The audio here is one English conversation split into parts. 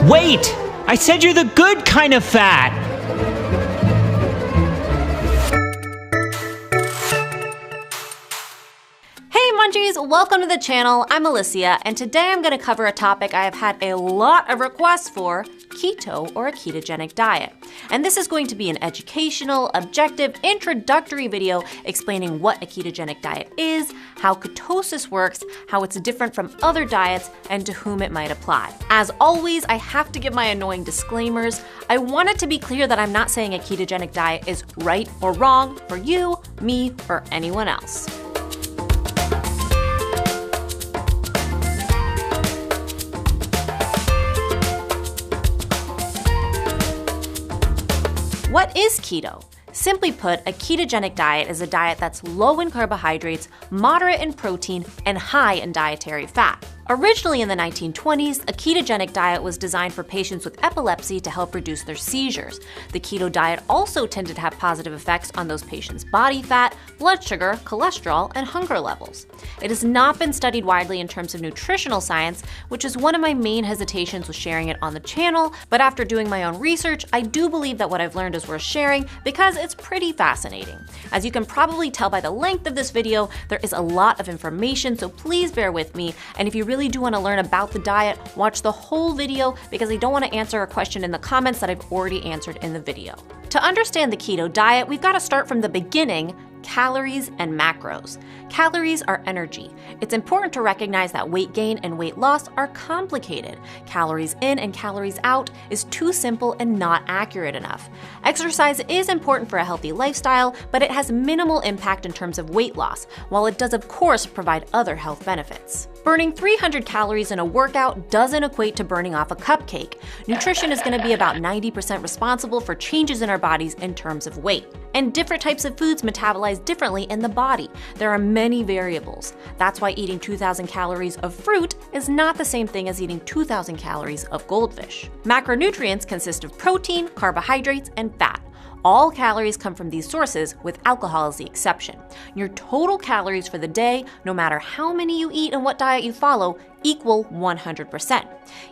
Wait! I said you're the good kind of fat! Hey Munchies, welcome to the channel. I'm Alicia, and today I'm going to cover a topic I have had a lot of requests for: keto or a ketogenic diet. And this is going to be an educational, objective, introductory video explaining what a ketogenic diet is, how ketosis works, how it's different from other diets, and to whom it might apply. As always, I have to give my annoying disclaimers. I want it to be clear that I'm not saying a ketogenic diet is right or wrong for you, me, or anyone else. What is keto? Simply put, a ketogenic diet is a diet that's low in carbohydrates, moderate in protein, and high in dietary fat. Originally in the 1920s, a ketogenic diet was designed for patients with epilepsy to help reduce their seizures. The keto diet also tended to have positive effects on those patients' body fat, blood sugar, cholesterol, and hunger levels. It has not been studied widely in terms of nutritional science, which is one of my main hesitations with sharing it on the channel, but after doing my own research, I do believe that what I've learned is worth sharing because it's pretty fascinating. As you can probably tell by the length of this video, there is a lot of information, so please bear with me, and if you really do want to learn about the diet, watch the whole video because I don't want to answer a question in the comments that I've already answered in the video. To understand the keto diet, we've got to start from the beginning: calories and macros. Calories are energy. It's important to recognize that weight gain and weight loss are complicated. Calories in and calories out is too simple and not accurate enough. Exercise is important for a healthy lifestyle, but it has minimal impact in terms of weight loss, while it does of course provide other health benefits. Burning 300 calories in a workout doesn't equate to burning off a cupcake. Nutrition is going to be about 90% responsible for changes in our bodies in terms of weight. And different types of foods metabolize differently in the body. There are many variables. That's why eating 2,000 calories of fruit is not the same thing as eating 2,000 calories of goldfish. Macronutrients consist of protein, carbohydrates, and fat. All calories come from these sources, with alcohol as the exception. Your total calories for the day, no matter how many you eat and what diet you follow, equal 100%.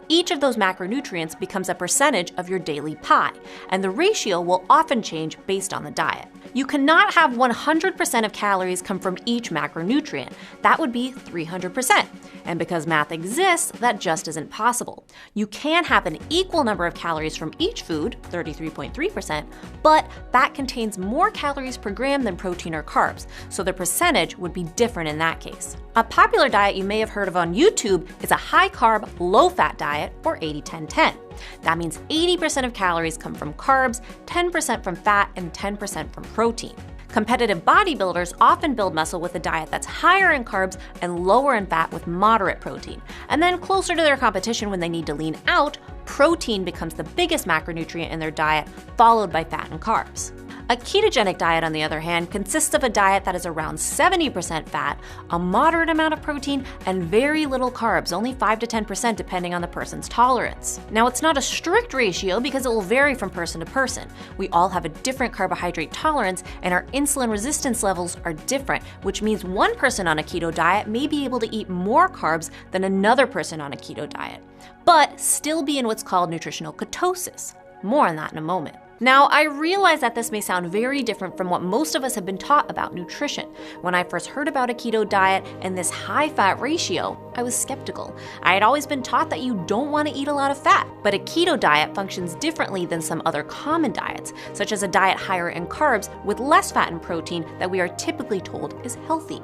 Each of those macronutrients becomes a percentage of your daily pie, and the ratio will often change based on the diet. You cannot have 100% of calories come from each macronutrient. That would be 300%. And because math exists, that just isn't possible. You can have an equal number of calories from each food, 33.3%, but fat contains more calories per gram than protein or carbs, so the percentage would be different in that case. A popular diet you may have heard of on YouTube is a high-carb, low-fat diet, or 80-10-10. That means 80% of calories come from carbs, 10% from fat, and 10% from protein. Competitive bodybuilders often build muscle with a diet that's higher in carbs and lower in fat with moderate protein. And then closer to their competition when they need to lean out, protein becomes the biggest macronutrient in their diet, followed by fat and carbs. A ketogenic diet, on the other hand, consists of a diet that is around 70% fat, a moderate amount of protein, and very little carbs, only 5 to 10% depending on the person's tolerance. Now, it's not a strict ratio because it will vary from person to person. We all have a different carbohydrate tolerance, and our insulin resistance levels are different, which means one person on a keto diet may be able to eat more carbs than another person on a keto diet, but still be in what's called nutritional ketosis. More on that in a moment. Now, I realize that this may sound very different from what most of us have been taught about nutrition. When I first heard about a keto diet and this high-fat ratio, I was skeptical. I had always been taught that you don't want to eat a lot of fat, but a keto diet functions differently than some other common diets, such as a diet higher in carbs with less fat and protein that we are typically told is healthy.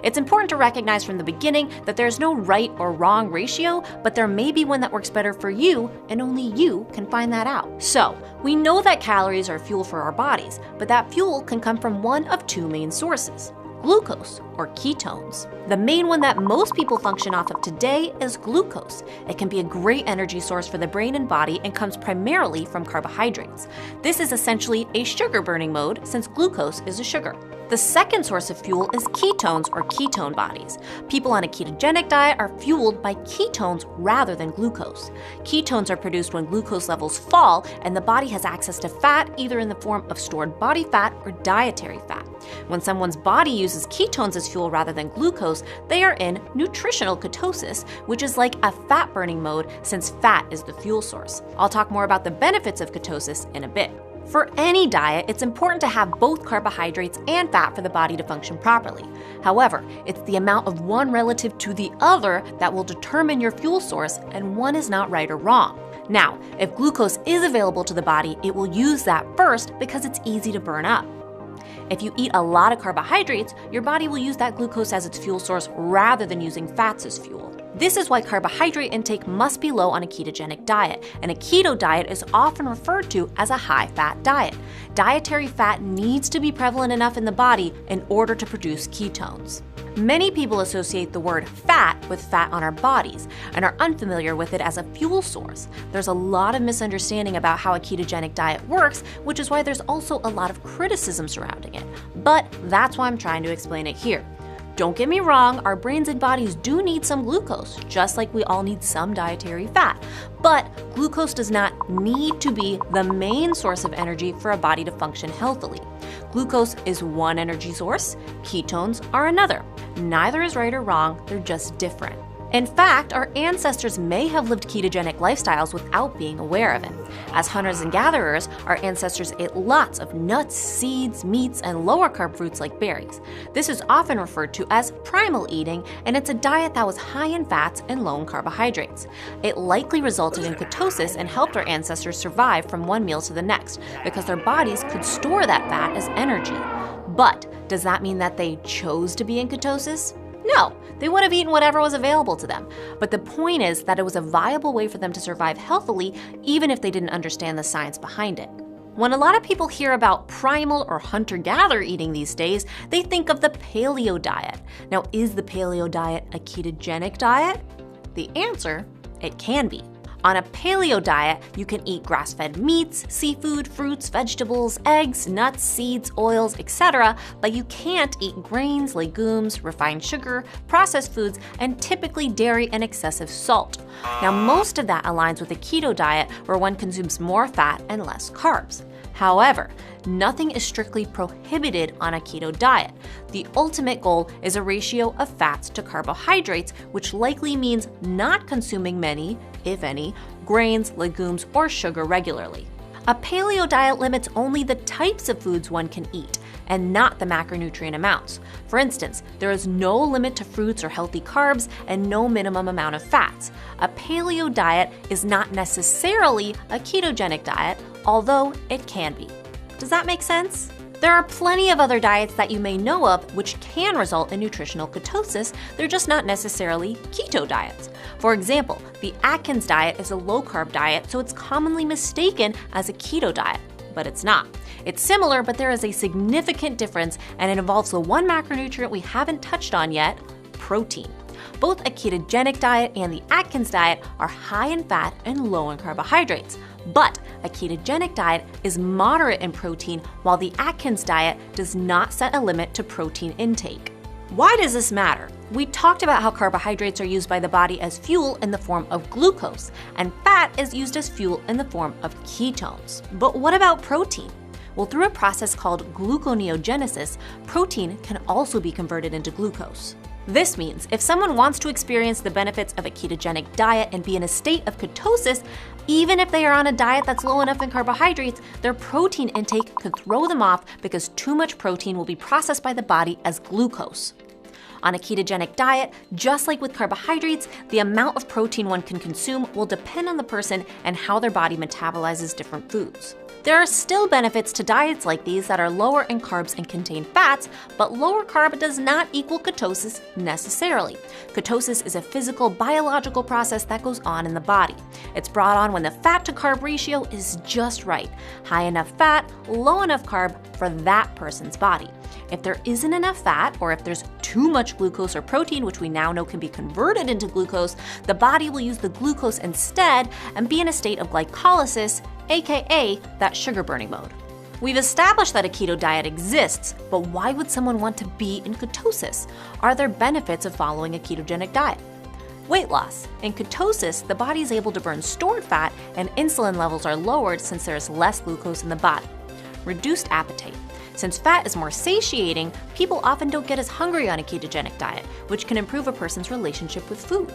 It's important to recognize from the beginning that there's no right or wrong ratio, but there may be one that works better for you, and only you can find that out. So, we know that calories are fuel for our bodies, but that fuel can come from one of two main sources: glucose or ketones. The main one that most people function off of today is glucose. It can be a great energy source for the brain and body and comes primarily from carbohydrates. This is essentially a sugar burning mode since glucose is a sugar. The second source of fuel is ketones or ketone bodies. People on a ketogenic diet are fueled by ketones rather than glucose. Ketones are produced when glucose levels fall and the body has access to fat either in the form of stored body fat or dietary fat. When someone's body uses ketones as fuel rather than glucose, they are in nutritional ketosis, which is like a fat-burning mode since fat is the fuel source. I'll talk more about the benefits of ketosis in a bit. For any diet, it's important to have both carbohydrates and fat for the body to function properly. However, it's the amount of one relative to the other that will determine your fuel source, and one is not right or wrong. Now, if glucose is available to the body, it will use that first because it's easy to burn up. If you eat a lot of carbohydrates, your body will use that glucose as its fuel source rather than using fats as fuel. This is why carbohydrate intake must be low on a ketogenic diet, and a keto diet is often referred to as a high-fat diet. Dietary fat needs to be prevalent enough in the body in order to produce ketones. Many people associate the word fat with fat on our bodies and are unfamiliar with it as a fuel source. There's a lot of misunderstanding about how a ketogenic diet works, which is why there's also a lot of criticism surrounding it. But that's why I'm trying to explain it here. Don't get me wrong, our brains and bodies do need some glucose, just like we all need some dietary fat. But glucose does not need to be the main source of energy for a body to function healthily. Glucose is one energy source, ketones are another. Neither is right or wrong, they're just different. In fact, our ancestors may have lived ketogenic lifestyles without being aware of it. As hunters and gatherers, our ancestors ate lots of nuts, seeds, meats, and lower carb fruits like berries. This is often referred to as primal eating, and it's a diet that was high in fats and low in carbohydrates. It likely resulted in ketosis and helped our ancestors survive from one meal to the next because their bodies could store that fat as energy. But does that mean that they chose to be in ketosis? No, they would have eaten whatever was available to them. But the point is that it was a viable way for them to survive healthily, even if they didn't understand the science behind it. When a lot of people hear about primal or hunter-gatherer eating these days, they think of the paleo diet. Now, is the paleo diet a ketogenic diet? The answer, it can be. On a paleo diet, you can eat grass-fed meats, seafood, fruits, vegetables, eggs, nuts, seeds, oils, etc., but you can't eat grains, legumes, refined sugar, processed foods, and typically dairy and excessive salt. Now, most of that aligns with a keto diet where one consumes more fat and less carbs. However, nothing is strictly prohibited on a keto diet. The ultimate goal is a ratio of fats to carbohydrates, which likely means not consuming many, if any, grains, legumes, or sugar regularly. A paleo diet limits only the types of foods one can eat, and not the macronutrient amounts. For instance, there is no limit to fruits or healthy carbs and no minimum amount of fats. A paleo diet is not necessarily a ketogenic diet, although it can be. Does that make sense? There are plenty of other diets that you may know of which can result in nutritional ketosis, they're just not necessarily keto diets. For example, the Atkins diet is a low-carb diet, so it's commonly mistaken as a keto diet, but it's not. It's similar, but there is a significant difference, and it involves the one macronutrient we haven't touched on yet, protein. Both a ketogenic diet and the Atkins diet are high in fat and low in carbohydrates. But a ketogenic diet is moderate in protein, while the Atkins diet does not set a limit to protein intake. Why does this matter? We talked about how carbohydrates are used by the body as fuel in the form of glucose, and fat is used as fuel in the form of ketones. But what about protein? Well, through a process called gluconeogenesis, protein can also be converted into glucose. This means if someone wants to experience the benefits of a ketogenic diet and be in a state of ketosis, even if they are on a diet that's low enough in carbohydrates, their protein intake could throw them off because too much protein will be processed by the body as glucose. On a ketogenic diet, just like with carbohydrates, the amount of protein one can consume will depend on the person and how their body metabolizes different foods. There are still benefits to diets like these that are lower in carbs and contain fats, but lower carb does not equal ketosis necessarily. Ketosis is a physical, biological process that goes on in the body. It's brought on when the fat to carb ratio is just right. High enough fat, low enough carb for that person's body. If there isn't enough fat, or if there's too much glucose or protein, which we now know can be converted into glucose, the body will use the glucose instead and be in a state of glycolysis, aka that sugar burning mode. We've established that a keto diet exists, but why would someone want to be in ketosis? Are there benefits of following a ketogenic diet? Weight loss. In ketosis, the body is able to burn stored fat and insulin levels are lowered since there is less glucose in the body. Reduced appetite. Since fat is more satiating, people often don't get as hungry on a ketogenic diet, which can improve a person's relationship with food.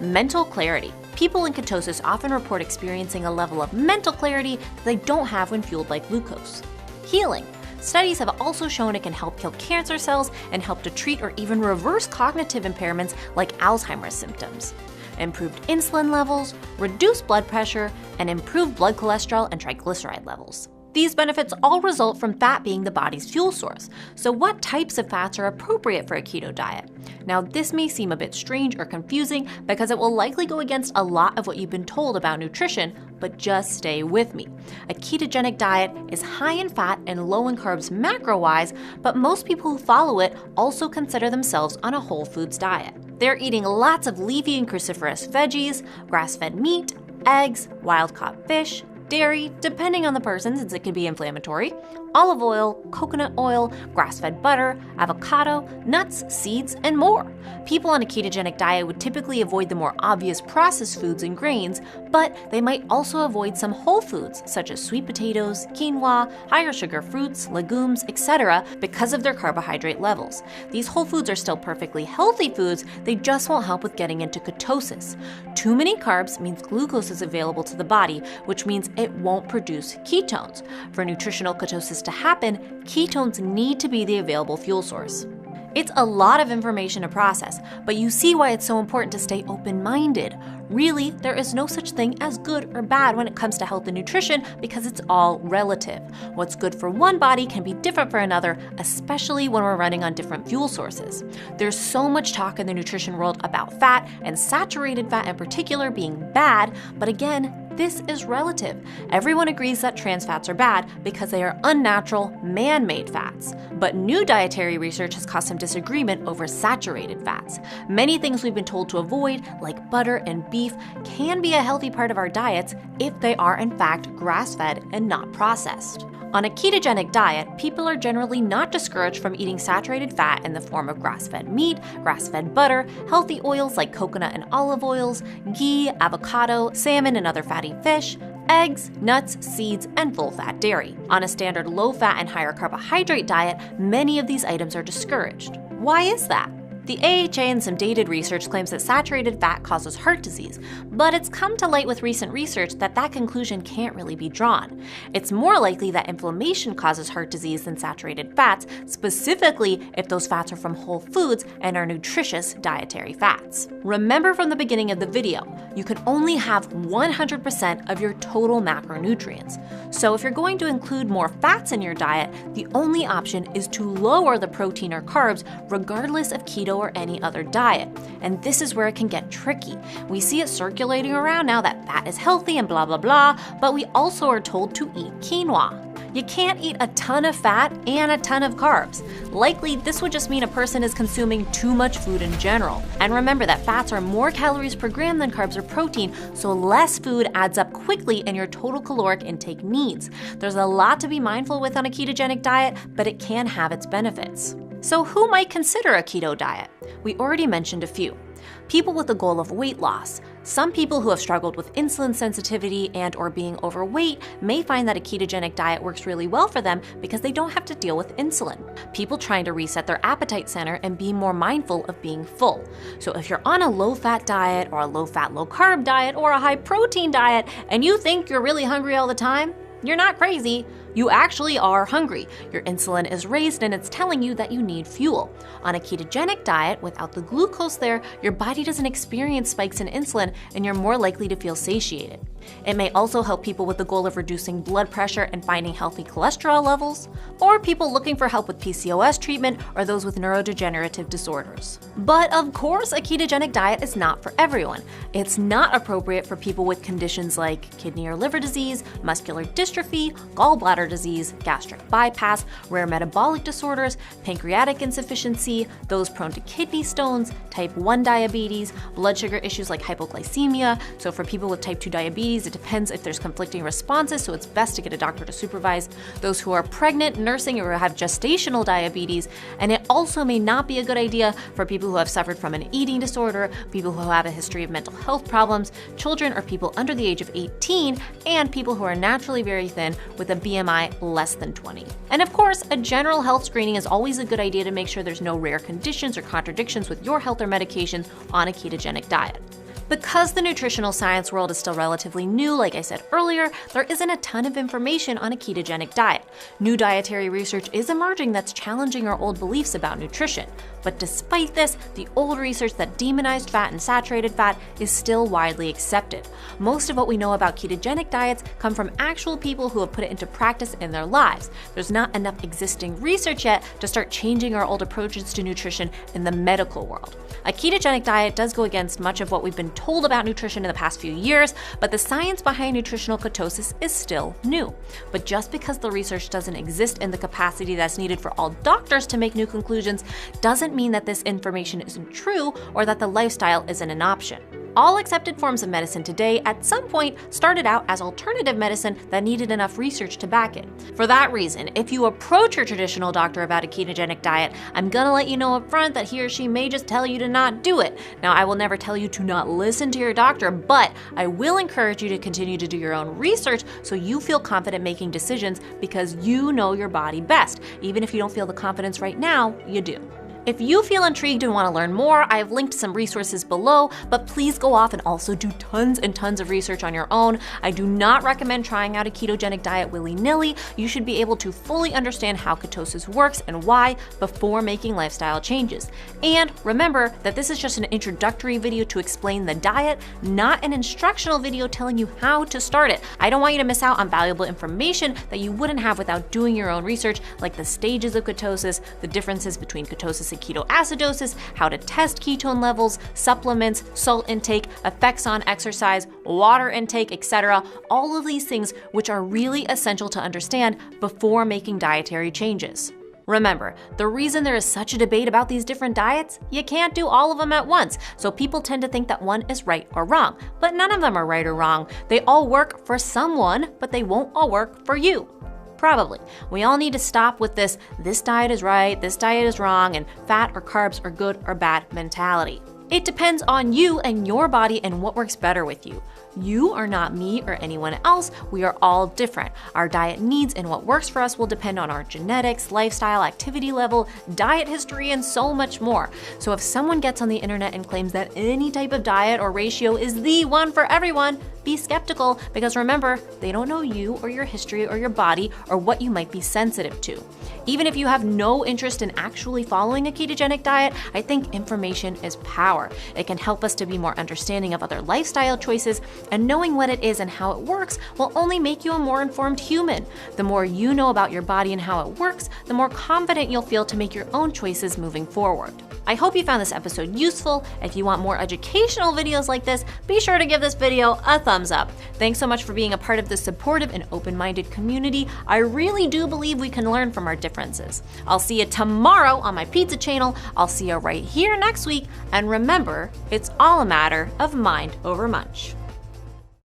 Mental clarity. People in ketosis often report experiencing a level of mental clarity that they don't have when fueled by glucose. Healing. Studies have also shown it can help kill cancer cells and help to treat or even reverse cognitive impairments like Alzheimer's symptoms. Improved insulin levels, reduced blood pressure, and improved blood cholesterol and triglyceride levels. These benefits all result from fat being the body's fuel source. So what types of fats are appropriate for a keto diet? Now, this may seem a bit strange or confusing because it will likely go against a lot of what you've been told about nutrition, but just stay with me. A ketogenic diet is high in fat and low in carbs macro-wise, but most people who follow it also consider themselves on a whole foods diet. They're eating lots of leafy and cruciferous veggies, grass-fed meat, eggs, wild-caught fish, dairy, depending on the person since it can be inflammatory, olive oil, coconut oil, grass-fed butter, avocado, nuts, seeds, and more. People on a ketogenic diet would typically avoid the more obvious processed foods and grains, but they might also avoid some whole foods such as sweet potatoes, quinoa, higher sugar fruits, legumes, etc. because of their carbohydrate levels. These whole foods are still perfectly healthy foods, they just won't help with getting into ketosis. Too many carbs means glucose is available to the body, which means it won't produce ketones. For nutritional ketosis to happen, ketones need to be the available fuel source. It's a lot of information to process, but you see why it's so important to stay open-minded. Really, there is no such thing as good or bad when it comes to health and nutrition because it's all relative. What's good for one body can be different for another, especially when we're running on different fuel sources. There's so much talk in the nutrition world about fat, and saturated fat in particular being bad, but again, this is relative. Everyone agrees that trans fats are bad because they are unnatural, man-made fats. But new dietary research has caused some disagreement over saturated fats. Many things we've been told to avoid, like butter and beef, can be a healthy part of our diets if they are in fact grass-fed and not processed. On a ketogenic diet, people are generally not discouraged from eating saturated fat in the form of grass-fed meat, grass-fed butter, healthy oils like coconut and olive oils, ghee, avocado, salmon and other fatty fish, eggs, nuts, seeds, and full-fat dairy. On a standard low-fat and higher carbohydrate diet, many of these items are discouraged. Why is that? The AHA and some dated research claims that saturated fat causes heart disease, but it's come to light with recent research that that conclusion can't really be drawn. It's more likely that inflammation causes heart disease than saturated fats, specifically if those fats are from whole foods and are nutritious dietary fats. Remember from the beginning of the video, you can only have 100% of your total macronutrients. So if you're going to include more fats in your diet, the only option is to lower the protein or carbs regardless of keto or any other diet. And this is where it can get tricky. We see it circulating around now that fat is healthy and blah blah blah, but we also are told to eat quinoa. You can't eat a ton of fat and a ton of carbs. Likely, this would just mean a person is consuming too much food in general. And remember that fats are more calories per gram than carbs or protein, so less food adds up quickly in your total caloric intake needs. There's a lot to be mindful with on a ketogenic diet, but it can have its benefits. So who might consider a keto diet? We already mentioned a few. People with the goal of weight loss. Some people who have struggled with insulin sensitivity and or being overweight may find that a ketogenic diet works really well for them because they don't have to deal with insulin. People trying to reset their appetite center and be more mindful of being full. So if you're on a low-fat diet or a low-fat, low-carb diet or a high-protein diet and you think you're really hungry all the time, you're not crazy. You actually are hungry. Your insulin is raised and it's telling you that you need fuel. On a ketogenic diet, without the glucose there, your body doesn't experience spikes in insulin and you're more likely to feel satiated. It may also help people with the goal of reducing blood pressure and finding healthy cholesterol levels, or people looking for help with PCOS treatment or those with neurodegenerative disorders. But of course, a ketogenic diet is not for everyone. It's not appropriate for people with conditions like kidney or liver disease, muscular dystrophy, gallbladder disease, gastric bypass, rare metabolic disorders, pancreatic insufficiency, those prone to kidney stones, type 1 diabetes, blood sugar issues like hypoglycemia. So for people with type 2 diabetes, it depends if there's conflicting responses, so it's best to get a doctor to supervise. Those who are pregnant, nursing, or have gestational diabetes. And it also may not be a good idea for people who have suffered from an eating disorder, people who have a history of mental health problems, children or people under the age of 18, and people who are naturally very thin with a BMI BMI less than 20. And of course, a general health screening is always a good idea to make sure there's no rare conditions or contradictions with your health or medication on a ketogenic diet. Because the nutritional science world is still relatively new, like I said earlier, there isn't a ton of information on a ketogenic diet. New dietary research is emerging that's challenging our old beliefs about nutrition. But despite this, the old research that demonized fat and saturated fat is still widely accepted. Most of what we know about ketogenic diets come from actual people who have put it into practice in their lives. There's not enough existing research yet to start changing our old approaches to nutrition in the medical world. A ketogenic diet does go against much of what we've been told about nutrition in the past few years, but the science behind nutritional ketosis is still new. But just because the research doesn't exist in the capacity that's needed for all doctors to make new conclusions doesn't mean that this information isn't true or that the lifestyle isn't an option. All accepted forms of medicine today at some point started out as alternative medicine that needed enough research to back it. For that reason, if you approach your traditional doctor about a ketogenic diet, I'm gonna let you know up front that he or she may just tell you to not do it. Now, I will never tell you to not listen to your doctor, but I will encourage you to continue to do your own research so you feel confident making decisions because you know your body best. Even if you don't feel the confidence right now, you do. If you feel intrigued and want to learn more, I have linked some resources below, but please go off and also do tons and tons of research on your own. I do not recommend trying out a ketogenic diet willy-nilly. You should be able to fully understand how ketosis works and why before making lifestyle changes. And remember that this is just an introductory video to explain the diet, not an instructional video telling you how to start it. I don't want you to miss out on valuable information that you wouldn't have without doing your own research, like the stages of ketosis, the differences between ketosis and ketoacidosis, how to test ketone levels, supplements, salt intake, effects on exercise, water intake, etc. All of these things which are really essential to understand before making dietary changes. Remember, the reason there is such a debate about these different diets, you can't do all of them at once, so people tend to think that one is right or wrong, but none of them are right or wrong. They all work for someone, but they won't all work for you. Probably. We all need to stop with this diet is right, this diet is wrong, and fat or carbs are good or bad mentality. It depends on you and your body and what works better with you. You are not me or anyone else. We are all different. Our diet needs and what works for us will depend on our genetics, lifestyle, activity level, diet history, and so much more. So if someone gets on the internet and claims that any type of diet or ratio is the one for everyone, be skeptical because remember, they don't know you or your history or your body or what you might be sensitive to. Even if you have no interest in actually following a ketogenic diet, I think information is power. It can help us to be more understanding of other lifestyle choices, and knowing what it is and how it works will only make you a more informed human. The more you know about your body and how it works, the more confident you'll feel to make your own choices moving forward. I hope you found this episode useful. If you want more educational videos like this, be sure to give this video a thumbs up. Thanks so much for being a part of this supportive and open-minded community. I really do believe we can learn from our differences. I'll see you tomorrow on my pizza channel. I'll see you right here next week. And remember, it's all a matter of mind over munch.